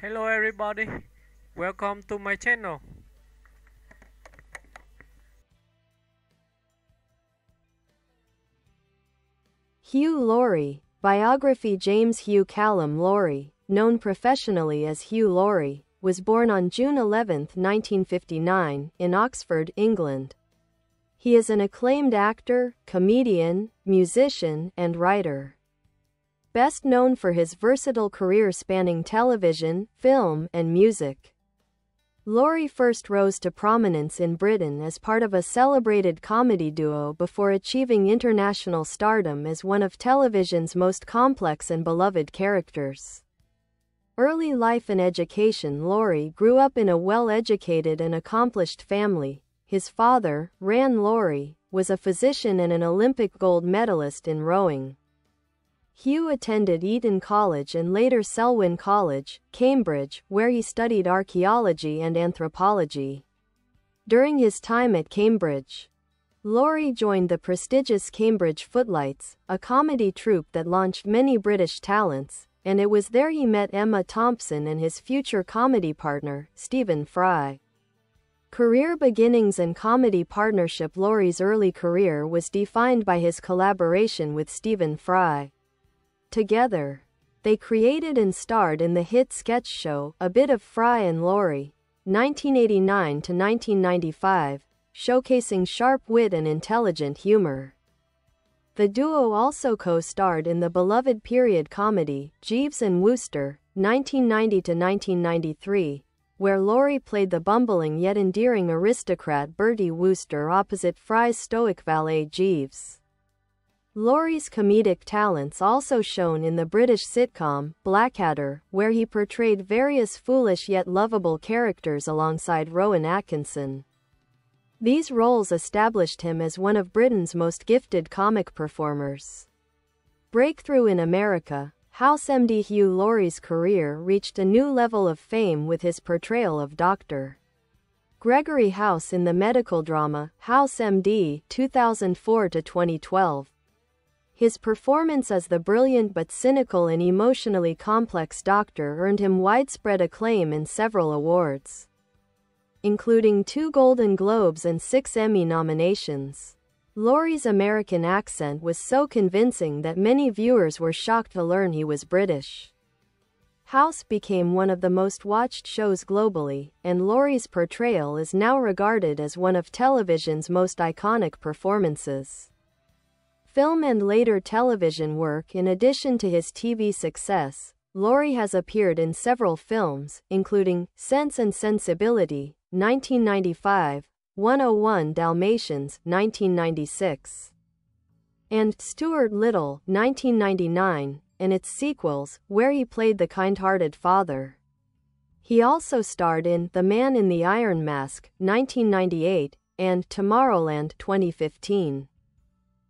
Hello everybody, welcome to my channel. Hugh Laurie, Biography. James Hugh Calum Laurie, known professionally as Hugh Laurie, was born on June 11, 1959, in Oxford, England. He is an acclaimed actor, comedian, musician, and writer. Best known for his versatile career spanning television, film, and music. Laurie first rose to prominence in Britain as part of a celebrated comedy duo before achieving international stardom as one of television's most complex and beloved characters. Early life and education. Laurie grew up in a well-educated and accomplished family. His father, Ran Laurie, was a physician and an Olympic gold medalist in rowing. Hugh attended Eton College and later Selwyn College, Cambridge, where he studied archaeology and anthropology. During his time at Cambridge, Laurie joined the prestigious Cambridge Footlights, a comedy troupe that launched many British talents, and it was there he met Emma Thompson and his future comedy partner, Stephen Fry. Career beginnings and comedy partnership. Laurie's early career was defined by his collaboration with Stephen Fry. Together, they created and starred in the hit sketch show, A Bit of Fry and Laurie, 1989 to 1995, showcasing sharp wit and intelligent humor. The duo also co-starred in the beloved period comedy, Jeeves and Wooster, 1990 to 1993, where Laurie played the bumbling yet endearing aristocrat Bertie Wooster opposite Fry's stoic valet Jeeves. Laurie's comedic talents also shone in the British sitcom, Blackadder, where he portrayed various foolish yet lovable characters alongside Rowan Atkinson. These roles established him as one of Britain's most gifted comic performers. Breakthrough in America. HouseMD. Hugh Laurie's career reached a new level of fame with his portrayal of Dr. Gregory House in the medical drama, HouseMD, 2004 to 2012. His performance as the brilliant but cynical and emotionally complex doctor earned him widespread acclaim and several awards, including 2 Golden Globes and 6 Emmy nominations. Laurie's American accent was so convincing that many viewers were shocked to learn he was British. House became one of the most watched shows globally, and Laurie's portrayal is now regarded as one of television's most iconic performances. Film and later television work. In addition to his TV success, Laurie has appeared in several films, including Sense and Sensibility, 1995, 101 Dalmatians, 1996, and Stuart Little, 1999, and its sequels, where he played the kind-hearted father. He also starred in The Man in the Iron Mask, 1998, and Tomorrowland, 2015.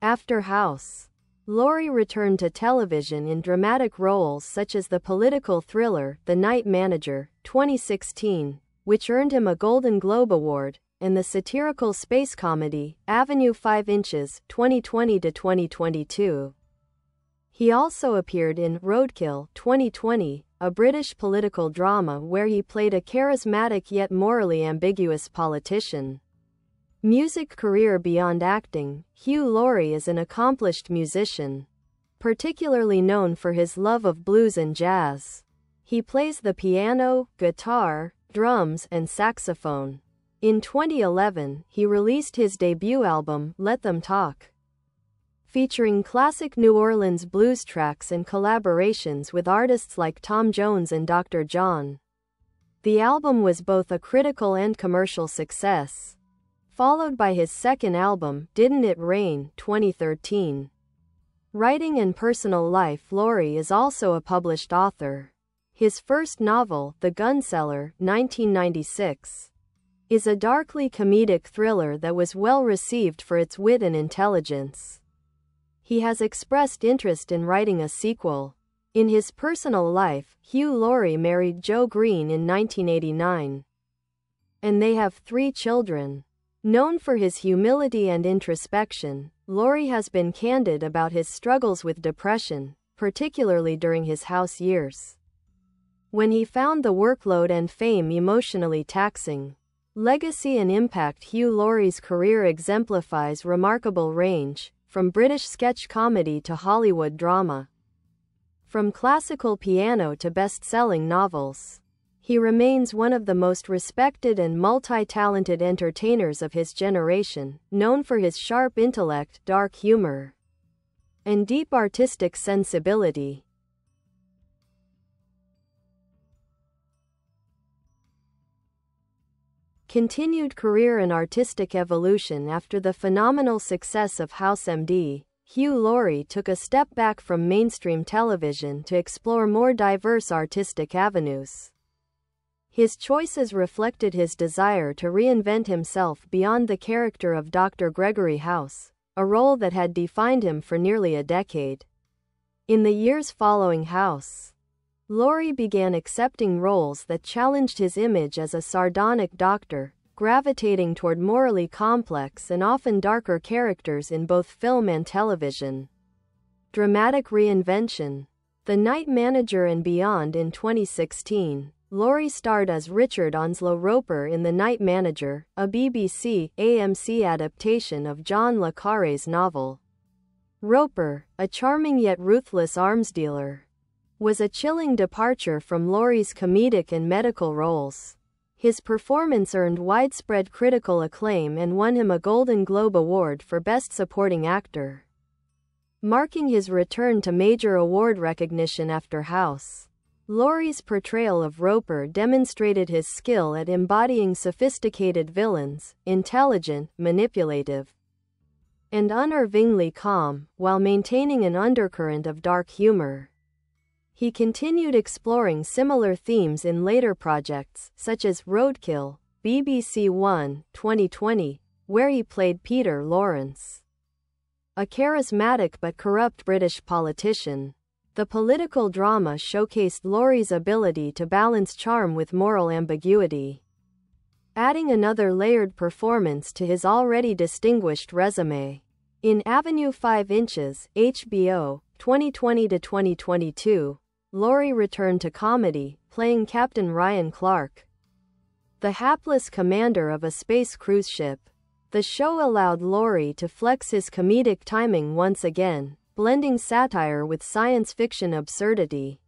After House, Laurie returned to television in dramatic roles such as the political thriller The Night Manager, 2016, which earned him a Golden Globe Award, and the satirical space comedy Avenue 5 Inches, 2020 to 2022. He also appeared in Roadkill, 2020, a British political drama where he played a charismatic yet morally ambiguous politician. Music career. Beyond acting, Hugh Laurie is an accomplished musician, particularly known for his love of blues and jazz. He plays the piano, guitar, drums, and saxophone. In 2011, he released his debut album, Let Them Talk, featuring classic New Orleans blues tracks and collaborations with artists like Tom Jones and Dr. John. The album was both a critical and commercial success, followed by his second album, Didn't It Rain, 2013. Writing and personal life. Laurie is also a published author. His first novel, The Gunseller, 1996, is a darkly comedic thriller that was well received for its wit and intelligence. He has expressed interest in writing a sequel. In his personal life, Hugh Laurie married Jo Green in 1989, and they have 3 children. Known for his humility and introspection, Laurie has been candid about his struggles with depression, particularly during his House years. when he found the workload and fame emotionally taxing. Legacy and impact. Hugh Laurie's career exemplifies remarkable range, from British sketch comedy to Hollywood drama. From classical piano to best-selling novels. He remains one of the most respected and multi-talented entertainers of his generation, known for his sharp intellect, dark humor, and deep artistic sensibility. Continued career and artistic evolution. After the phenomenal success of House MD, Hugh Laurie took a step back from mainstream television to explore more diverse artistic avenues. His choices reflected his desire to reinvent himself beyond the character of Dr. Gregory House, a role that had defined him for nearly a decade. In the years following House, Laurie began accepting roles that challenged his image as a sardonic doctor, gravitating toward morally complex and often darker characters in both film and television. Dramatic reinvention. The Night Manager and Beyond. In 2016, Laurie starred as Richard Onslow Roper in The Night Manager, a BBC/AMC adaptation of John le Carré's novel. Roper, a charming yet ruthless arms dealer, was a chilling departure from Laurie's comedic and medical roles. His performance earned widespread critical acclaim and won him a Golden Globe Award for Best Supporting Actor, marking his return to major award recognition after House. Laurie's portrayal of Roper demonstrated his skill at embodying sophisticated villains, intelligent, manipulative, and unnervingly calm, while maintaining an undercurrent of dark humor. He continued exploring similar themes in later projects, such as Roadkill, BBC One, 2020, where he played Peter Lawrence, a charismatic but corrupt British politician. The political drama showcased Laurie's ability to balance charm with moral ambiguity, adding another layered performance to his already distinguished resume. In Avenue 5 Inches, HBO, 2020-2022, Laurie returned to comedy, playing Captain Ryan Clark, the hapless commander of a space cruise ship. The show allowed Laurie to flex his comedic timing once again, blending satire with science fiction absurdity.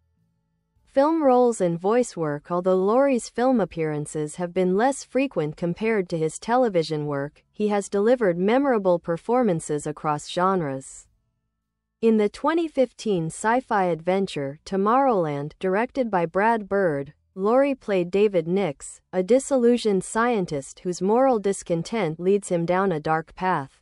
Film roles and voice work. Although Laurie's film appearances have been less frequent compared to his television work, he has delivered memorable performances across genres. In the 2015 sci-fi adventure Tomorrowland, directed by Brad Bird, Laurie played David Nix, a disillusioned scientist whose moral discontent leads him down a dark path.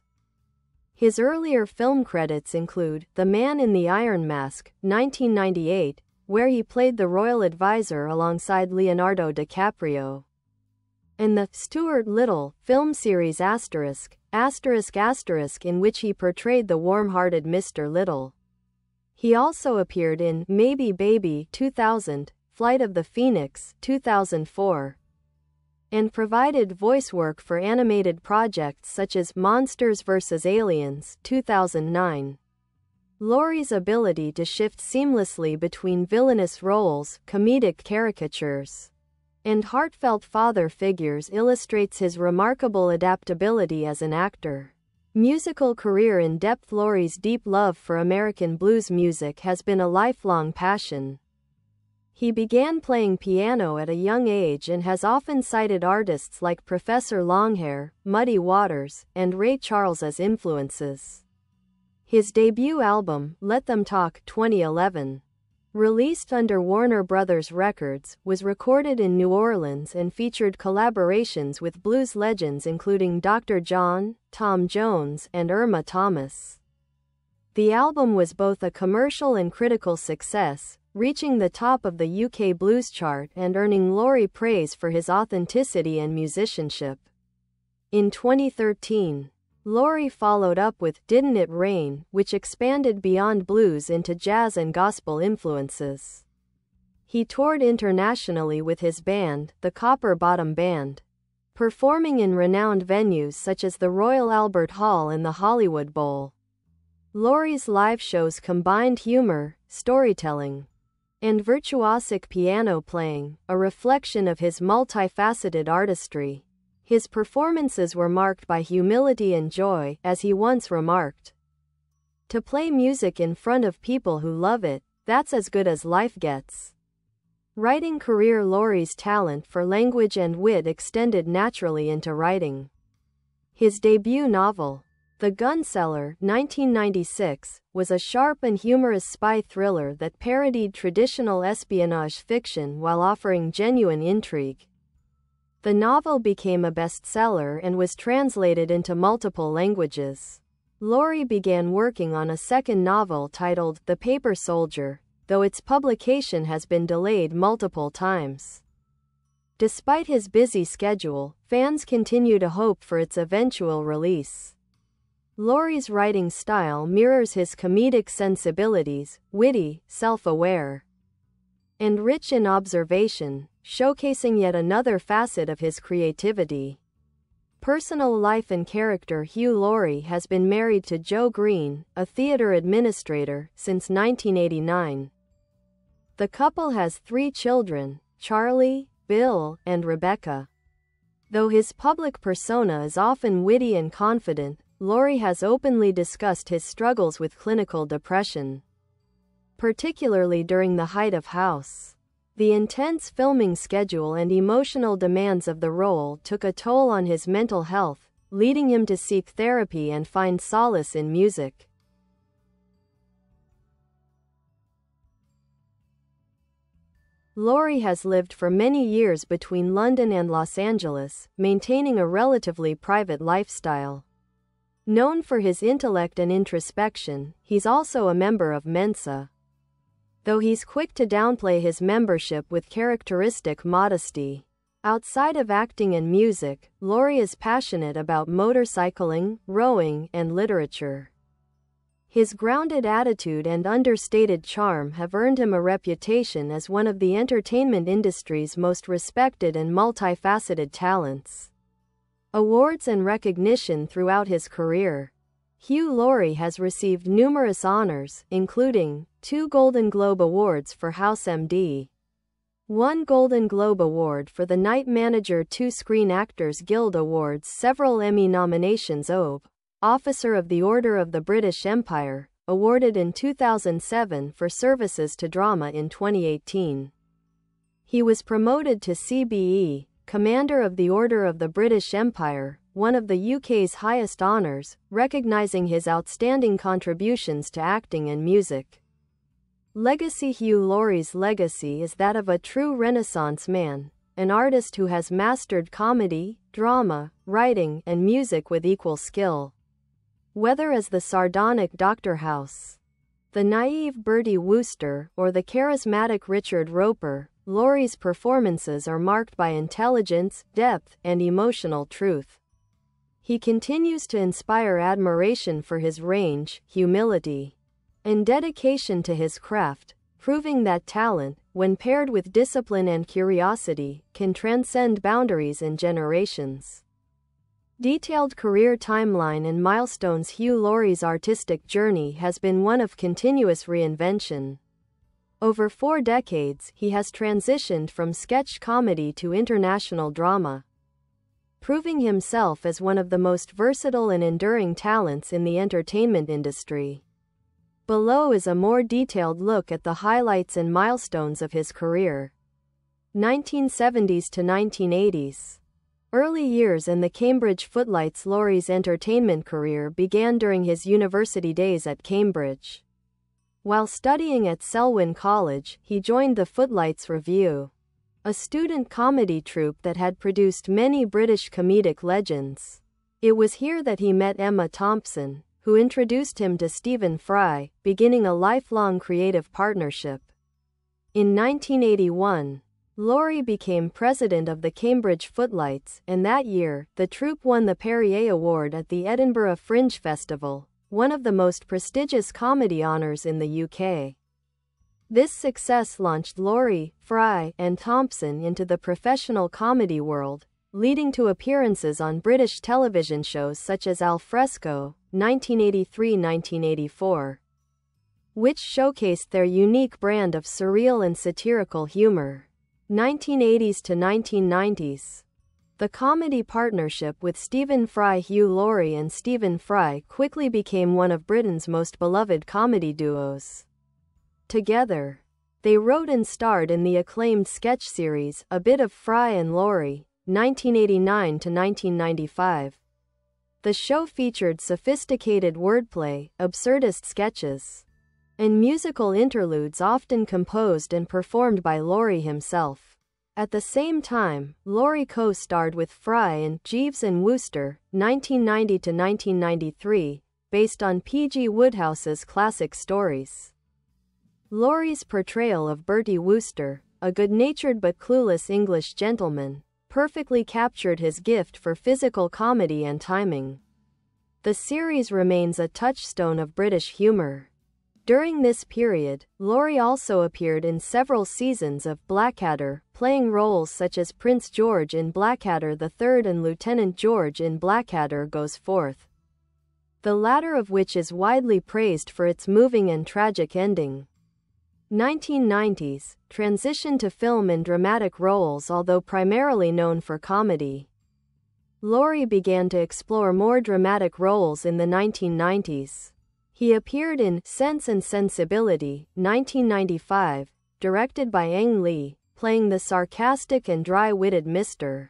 His earlier film credits include The Man in the Iron Mask, 1998, where he played the royal advisor alongside Leonardo DiCaprio, and the Stuart Little film series ******, in which he portrayed the warm-hearted Mr. Little. He also appeared in Maybe Baby 2000, Flight of the Phoenix 2004, and provided voice work for animated projects such as Monsters vs. Aliens 2009. Laurie's ability to shift seamlessly between villainous roles, comedic caricatures, and heartfelt father figures illustrates his remarkable adaptability as an actor. Musical career. In depth. Laurie's deep love for American blues music has been a lifelong passion. He began playing piano at a young age and has often cited artists like Professor Longhair, Muddy Waters, and Ray Charles as influences. His debut album, Let Them Talk 2011, released under Warner Brothers Records, was recorded in New Orleans and featured collaborations with blues legends including Dr. John, Tom Jones, and Irma Thomas. The album was both a commercial and critical success, reaching the top of the UK blues chart and earning Laurie praise for his authenticity and musicianship. In 2013, Laurie followed up with Didn't It Rain, which expanded beyond blues into jazz and gospel influences. He toured internationally with his band, the Copper Bottom Band, performing in renowned venues such as the Royal Albert Hall and the Hollywood Bowl. Laurie's live shows combined humor, storytelling, and virtuosic piano playing, a reflection of his multifaceted artistry. His performances were marked by humility and joy, as he once remarked. "To play music in front of people who love it, that's as good as life gets." Writing career. Laurie's talent for language and wit extended naturally into writing. His debut novel, The Gunseller, 1996, was a sharp and humorous spy thriller that parodied traditional espionage fiction while offering genuine intrigue. The novel became a bestseller and was translated into multiple languages. Laurie began working on a second novel titled The Paper Soldier, though its publication has been delayed multiple times. Despite his busy schedule, fans continue to hope for its eventual release. Laurie's writing style mirrors his comedic sensibilities, witty, self-aware, and rich in observation, showcasing yet another facet of his creativity. Personal life and character. Hugh Laurie has been married to Jo Green, a theater administrator, since 1989. The couple has 3 children, Charlie, Bill, and Rebecca. Though his public persona is often witty and confident, Laurie has openly discussed his struggles with clinical depression, particularly during the height of House. The intense filming schedule and emotional demands of the role took a toll on his mental health, leading him to seek therapy and find solace in music. Laurie has lived for many years between London and Los Angeles, maintaining a relatively private lifestyle. Known for his intellect and introspection, he's also a member of Mensa, though he's quick to downplay his membership with characteristic modesty. Outside of acting and music, Laurie is passionate about motorcycling, rowing, and literature. His grounded attitude and understated charm have earned him a reputation as one of the entertainment industry's most respected and multifaceted talents. Awards and recognition. Throughout his career, Hugh Laurie has received numerous honors, including 2 Golden Globe Awards for House MD, 1 Golden Globe Award for The Night Manager, 2 Screen Actors Guild Awards, several Emmy nominations. Officer of the Order of the British Empire, awarded in 2007 for services to drama in 2018. He was promoted to CBE, Commander of the Order of the British Empire, one of the UK's highest honours, recognising his outstanding contributions to acting and music. Legacy. Hugh Laurie's legacy is that of a true Renaissance man, an artist who has mastered comedy, drama, writing, and music with equal skill. Whether as the sardonic Dr. House, the naive Bertie Wooster, or the charismatic Richard Roper, Laurie's performances are marked by intelligence, depth, and emotional truth. He continues to inspire admiration for his range, humility, and dedication to his craft, proving that talent, when paired with discipline and curiosity, can transcend boundaries and generations. Detailed career timeline and milestones. Hugh Laurie's artistic journey has been one of continuous reinvention. Over 4 decades, he has transitioned from sketch comedy to international drama, proving himself as one of the most versatile and enduring talents in the entertainment industry. Below is a more detailed look at the highlights and milestones of his career. 1970s to 1980s. Early years in the Cambridge Footlights. Laurie's entertainment career began during his university days at Cambridge. While studying at Selwyn College, he joined the Footlights Revue, a student comedy troupe that had produced many British comedic legends. It was here that he met Emma Thompson, who introduced him to Stephen Fry, beginning a lifelong creative partnership. In 1981, Laurie became president of the Cambridge Footlights, and that year, the troupe won the Perrier Award at the Edinburgh Fringe Festival, one of the most prestigious comedy honours in the UK. This success launched Laurie, Fry, and Thompson into the professional comedy world, leading to appearances on British television shows such as Al Fresco, 1983-1984, which showcased their unique brand of surreal and satirical humor. 1980s to 1990s. The comedy partnership with Stephen Fry. Hugh Laurie and Stephen Fry quickly became one of Britain's most beloved comedy duos. Together, they wrote and starred in the acclaimed sketch series A Bit of Fry and Laurie, 1989 to 1995. The show featured sophisticated wordplay, absurdist sketches, and musical interludes often composed and performed by Laurie himself. At the same time, Laurie co-starred with Fry in Jeeves and Wooster, 1990 to 1993, based on P.G. Wodehouse's classic stories. Laurie's portrayal of Bertie Wooster, a good-natured but clueless English gentleman, perfectly captured his gift for physical comedy and timing. The series remains a touchstone of British humor. During this period, Laurie also appeared in several seasons of Blackadder, playing roles such as Prince George in Blackadder III and Lieutenant George in Blackadder Goes Forth, the latter of which is widely praised for its moving and tragic ending. 1990s, transition to film and dramatic roles. Although primarily known for comedy, Laurie began to explore more dramatic roles in the 1990s. He appeared in Sense and Sensibility, 1995, directed by Ang Lee, playing the sarcastic and dry-witted Mr.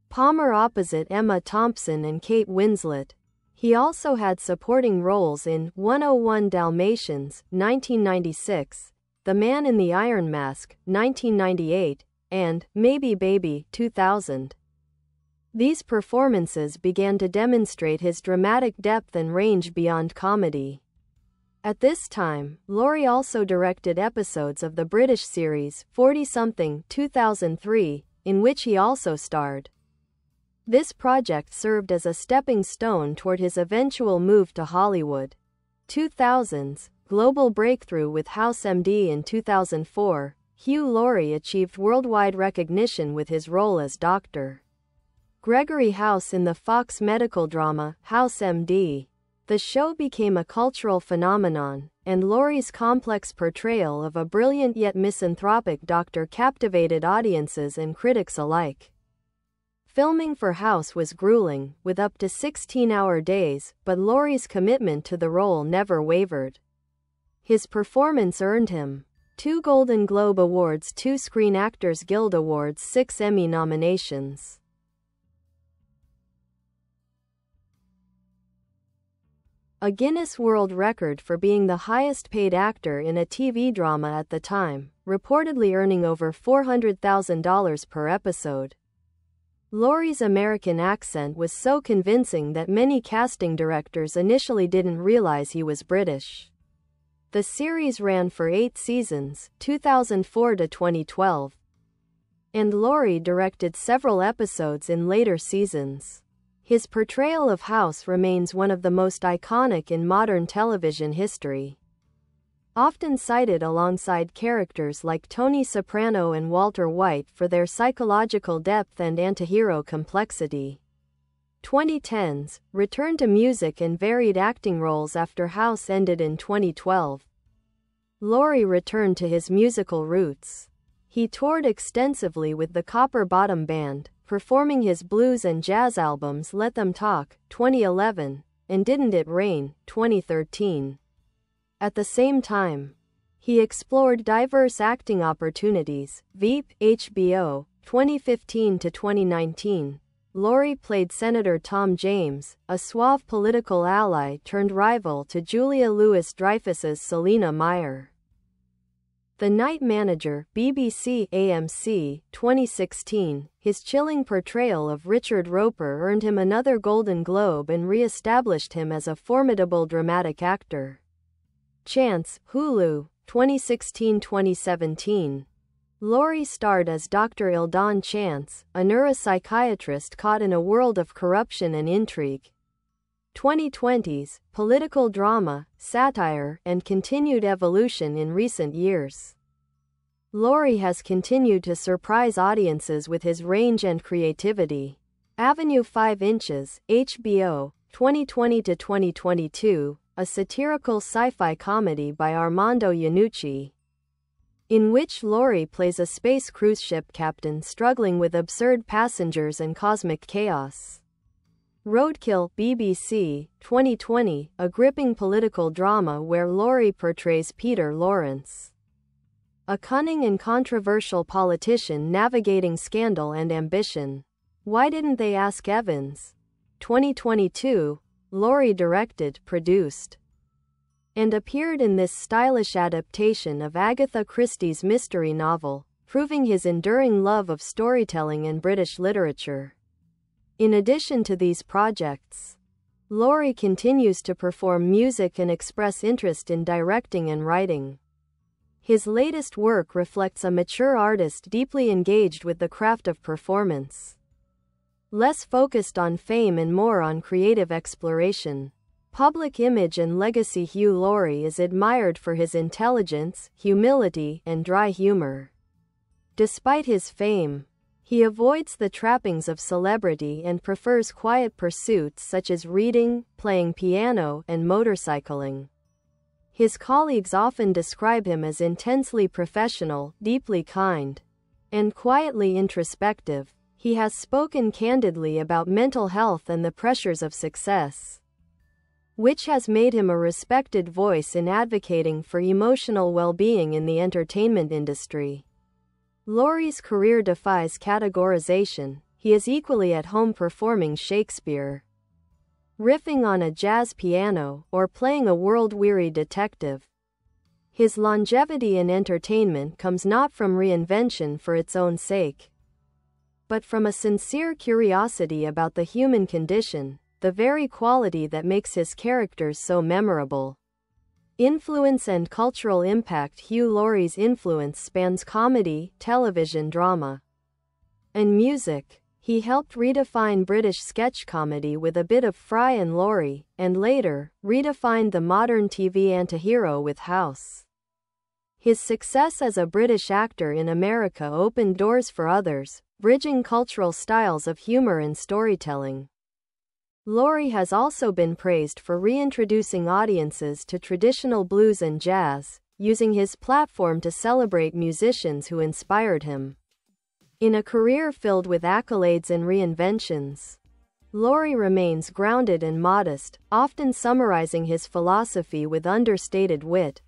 Palmer opposite Emma Thompson and Kate Winslet. He also had supporting roles in 101 Dalmatians, 1996, The Man in the Iron Mask, 1998, and Maybe Baby, 2000. These performances began to demonstrate his dramatic depth and range beyond comedy. At this time, Laurie also directed episodes of the British series 40-something, 2003, in which he also starred. This project served as a stepping stone toward his eventual move to Hollywood. 2000s, global breakthrough with House MD. In 2004, Hugh Laurie achieved worldwide recognition with his role as Dr. Gregory House in the Fox medical drama, House MD. The show became a cultural phenomenon, and Laurie's complex portrayal of a brilliant yet misanthropic doctor captivated audiences and critics alike. Filming for House was grueling, with up to 16-hour days, but Laurie's commitment to the role never wavered. His performance earned him 2 Golden Globe Awards, 2 Screen Actors Guild Awards, 6 Emmy nominations. A Guinness World Record for being the highest-paid actor in a TV drama at the time, reportedly earning over $400,000 per episode. Laurie's American accent was so convincing that many casting directors initially didn't realize he was British. The series ran for 8 seasons, 2004 to 2012, and Laurie directed several episodes in later seasons. His portrayal of House remains one of the most iconic in modern television history. Often cited alongside characters like Tony Soprano and Walter White for their psychological depth and antihero complexity. 2010s, returned to music and varied acting roles after House ended in 2012. Laurie returned to his musical roots. He toured extensively with the Copper Bottom Band, performing his blues and jazz albums Let Them Talk, 2011, and Didn't It Rain, 2013. At the same time, he explored diverse acting opportunities. Veep, HBO, 2015 to 2019. Laurie played Senator Tom James, a suave political ally turned rival to Julia Louis-Dreyfus's Selina Meyer. The Night Manager, BBC AMC, 2016, his chilling portrayal of Richard Roper earned him another Golden Globe and re-established him as a formidable dramatic actor. Chance, Hulu, 2016-2017. Laurie starred as Dr. Eldon Chance, a neuropsychiatrist caught in a world of corruption and intrigue. 2020s, political drama, satire, and continued evolution in recent years. Laurie has continued to surprise audiences with his range and creativity. Avenue 5 Inches, HBO, 2020 to 2022, a satirical sci-fi comedy by Armando Iannucci, in which Laurie plays a space cruise ship captain struggling with absurd passengers and cosmic chaos. Roadkill, BBC, 2020, a gripping political drama where Laurie portrays Peter Lawrence, a cunning and controversial politician navigating scandal and ambition. Why Didn't They Ask Evans? 2022, Laurie directed, produced, and appeared in this stylish adaptation of Agatha Christie's mystery novel, proving his enduring love of storytelling and British literature. In addition to these projects, Laurie continues to perform music and express interest in directing and writing. His latest work reflects a mature artist deeply engaged with the craft of performance, less focused on fame and more on creative exploration. Public image and legacy. Hugh Laurie is admired for his intelligence, humility, and dry humor. Despite his fame, he avoids the trappings of celebrity and prefers quiet pursuits such as reading, playing piano, and motorcycling. His colleagues often describe him as intensely professional, deeply kind, and quietly introspective. He has spoken candidly about mental health and the pressures of success, which has made him a respected voice in advocating for emotional well-being in the entertainment industry. Laurie's career defies categorization. He is equally at home performing Shakespeare, riffing on a jazz piano, or playing a world-weary detective. His longevity in entertainment comes not from reinvention for its own sake, but from a sincere curiosity about the human condition, the very quality that makes his characters so memorable. Influence and cultural impact. Hugh Laurie's influence spans comedy, television drama, and music. He helped redefine British sketch comedy with a bit of Fry and Laurie, and later, redefined the modern TV antihero with House. His success as a British actor in America opened doors for others, bridging cultural styles of humor and storytelling. Laurie has also been praised for reintroducing audiences to traditional blues and jazz, using his platform to celebrate musicians who inspired him. In a career filled with accolades and reinventions, Laurie remains grounded and modest, often summarizing his philosophy with understated wit.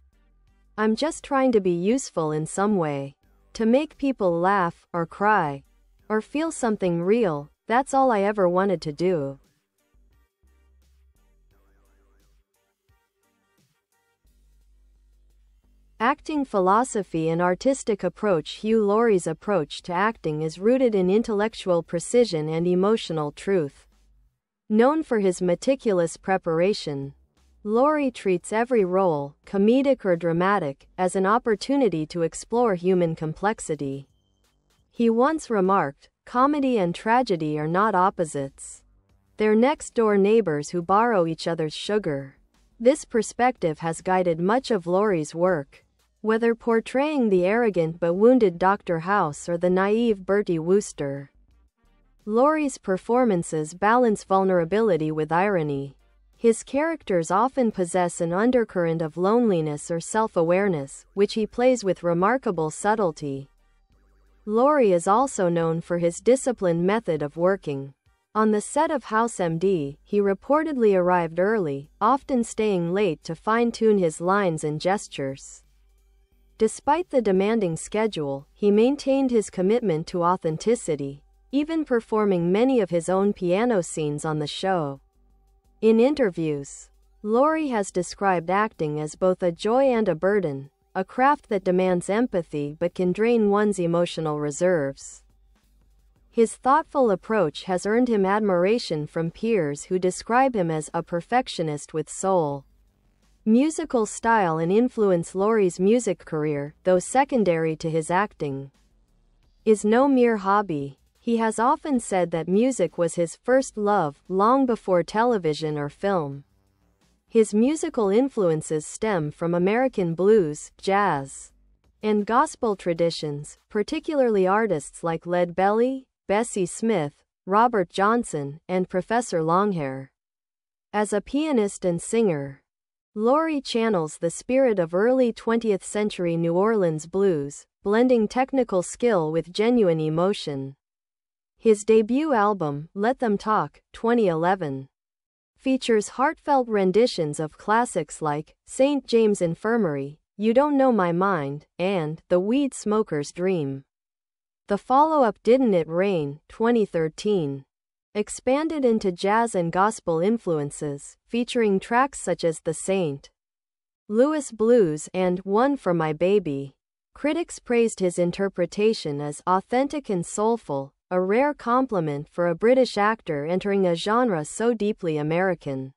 "I'm just trying to be useful in some way. To make people laugh, or cry, or feel something real, that's all I ever wanted to do." Acting philosophy and artistic approach. Hugh Laurie's approach to acting is rooted in intellectual precision and emotional truth. Known for his meticulous preparation, Laurie treats every role, comedic or dramatic, as an opportunity to explore human complexity. He once remarked, "Comedy and tragedy are not opposites. They're next-door neighbors who borrow each other's sugar." This perspective has guided much of Laurie's work, whether portraying the arrogant but wounded Dr. House or the naive Bertie Wooster. Laurie's performances balance vulnerability with irony. His characters often possess an undercurrent of loneliness or self-awareness, which he plays with remarkable subtlety. Laurie is also known for his disciplined method of working. On the set of House MD, he reportedly arrived early, often staying late to fine-tune his lines and gestures. Despite the demanding schedule, he maintained his commitment to authenticity, even performing many of his own piano scenes on the show. In interviews, Laurie has described acting as both a joy and a burden, a craft that demands empathy but can drain one's emotional reserves. His thoughtful approach has earned him admiration from peers who describe him as a perfectionist with soul. Musical style and influence. Laurie's music career, though secondary to his acting, is no mere hobby. He has often said that music was his first love, long before television or film. His musical influences stem from American blues, jazz, and gospel traditions, particularly artists like Lead Belly, Bessie Smith, Robert Johnson, and Professor Longhair. As a pianist and singer, Laurie channels the spirit of early 20th century New Orleans blues, blending technical skill with genuine emotion. His debut album, Let Them Talk, 2011, features heartfelt renditions of classics like St. James Infirmary, You Don't Know My Mind, and The Weed Smoker's Dream. The follow-up Didn't It Rain, 2013, expanded into jazz and gospel influences, featuring tracks such as The St. Louis Blues and One for My Baby. Critics praised his interpretation as authentic and soulful, a rare compliment for a British actor entering a genre so deeply American.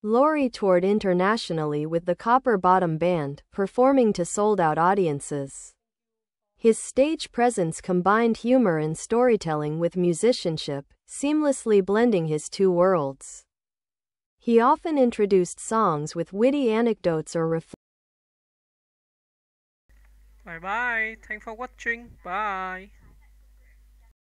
Laurie toured internationally with the Copper Bottom Band, performing to sold-out audiences. His stage presence combined humor and storytelling with musicianship, seamlessly blending his two worlds. He often introduced songs with witty anecdotes or reflections. Bye bye. Thanks for watching. Bye.